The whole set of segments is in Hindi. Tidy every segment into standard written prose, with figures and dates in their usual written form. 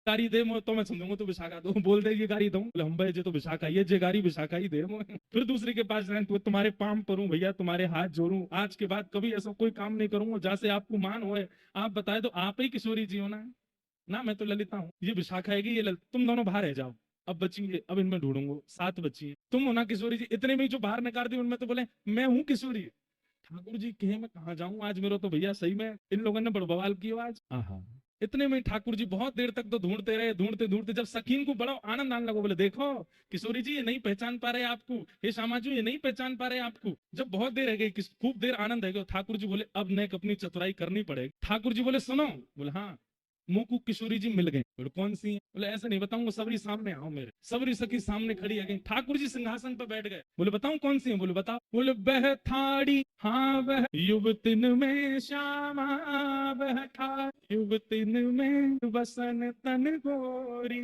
गाड़ी दे तो मैं समझूंगा तो विशाखा दो, बोल देगी गाड़ी दो, बोले हम भाई जे तो विशाखा ये जे गाड़ी विशाखा ही दे मोए। फिर दूसरी के पास जाए तो तुम्हारे पाम परूं भैया, तुम्हारे हाथ जोड़ूं, आज के बाद कभी ऐसा कोई काम नहीं करूंगा जैसे आपको मान होए। आप बताए तो आप ही किशोरी जी हो ना मैं तो ललिता हूँ, ये विशाखा है कि ये ललिता, तुम दोनों बाहर रह जाओ। अब बची है, अब इनमें ढूंढूंगा, 7 बची है, तुम हो ना किशोरी जी। इतने में ही जो बाहर निकाल दी उनमें तो बोले मैं हूँ किशोरी। ठाकुर जी कहे मैं कहाँ जाऊं आज, मेरा तो भैया सही में इन लोगों ने बड़ बवाल किया आज। आहा। इतने में ठाकुर जी बहुत देर तक तो ढूंढते रहे, ढूंढते ढूंढते जब सकीन को बड़ा आनंद आने लगा, बोले देखो किशोरी जी ये नहीं पहचान पा रहे आपको, हे श्यामा जी ये नहीं पहचान पा रहे आपको। जब बहुत देर रह गई, खूब देर आनंद है, ठाकुर जी बोले अब नेक अपनी चतुराई करनी पड़ेगी। ठाकुर जी बोले सुनो, बोले हाँ। मुकु किशोरी जी मिल गए, बोले कौन सी है, बोले ऐसे नहीं बताऊंगा, सबरी सामने आओ मेरे। सबरी सखी सामने खड़ी है गई, ठाकुर जी सिंहासन पर बैठ गए, बोले बताऊं कौन सी है, बोले बताओ, बोले बह थाड़ी हाँ वह युवतिन में श्यामा, वह था युवतिन में वसन तन गोरी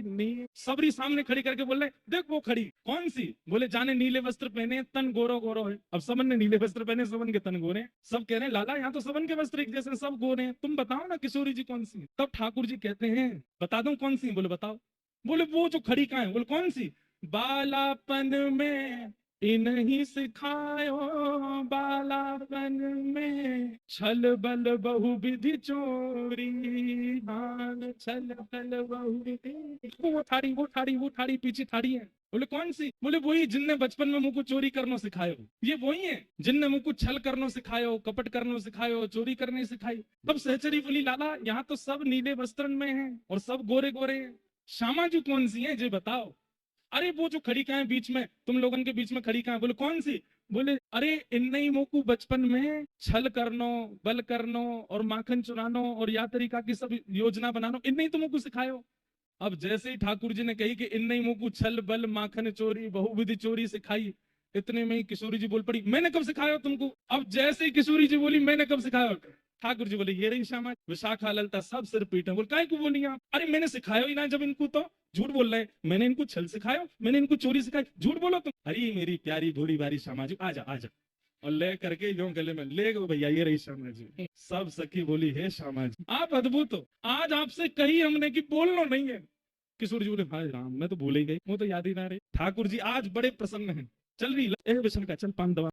नी। सबरी सामने खड़ी करके बोल रहे देख वो खड़ी कौन सी, बोले जाने नीले वस्त्र पहने तन गोरो गोरो है। अब सबन ने नीले वस्त्र पहने, सबन के तन गोरे, सब कह रहे हैं लाला यहाँ तो सबन के वस्त्र एक जैसे सब गोरे हैं, तुम बताओ ना किशोरी जी कौन सी। तब ठाकुर जी कहते हैं बता दूं कौन सी, बोले बताओ। बोले वो जो खड़ी कहाँ है, बोले कौन सी, बालापन में इन्हीं सिखायो, बालापन में छल बल बहुविधि चोरी, हाँ छल बल बहुविधि। वो ठाड़ी पीछे ठाड़ी है। बोले कौन सी, बोले वही जिनने बचपन में मुझको चोरी करना सिखायो, ये वही है जिनने मुझको छल करना सिखायो, कपट करना सिखायो, चोरी करने सिखाई। तब सहचरी बोली लाला यहाँ तो सब नीले वस्त्र में हैं और सब गोरे गोरे हैं, श्यामा जी कौन सी है जे बताओ। अरे वो जो खड़ी कहाँ है बीच में, तुम लोगों के बीच में खड़ी कहाँ है, बोले कौन सी, बोले अरे इनने ही मोकू बचपन में छल करनो, बल करनो और माखन चुरानो और या तरीका की सब योजना बनानो, इनने ही तुमको सिखायो। अब जैसे ही ठाकुर जी ने कही कि इनने ही मोकू छल बल माखन चोरी बहुविधि चोरी सिखाई, इतने में ही किशोरी जी बोल पड़ी मैंने कब सिखाया तुमको। अब जैसे ही किशोरी जी बोली मैंने कब सिखाया, ठाकुर जी बोले ये रही श्यामा, विशाखा ललता सब सिर पीटे। बोल काय को बोली आप, अरे मैंने सिखाया ही ना जब इनको, तो झूठ बोल रहे हैं, मैंने इनको छल सिखाया, मैंने इनको चोरी सिखाई, झूठ बोलो तुम। अरे मेरी प्यारी भोली भारी श्यामा जी आजा आजा, और ले करके यूं गले में ले गो भैया ये रही श्यामा जी। सब सखी बोली हे श्यामा जी आप अद्भुत हो, आज आपसे कही हमने कि बोलना नहीं है। किशोर जी बोले हाय राम मैं तो भूल ही गई, वो तो याद ही ना रही। ठाकुर जी आज बड़े प्रसन्न हैं, चल रही ए विशाखा चल पान दवा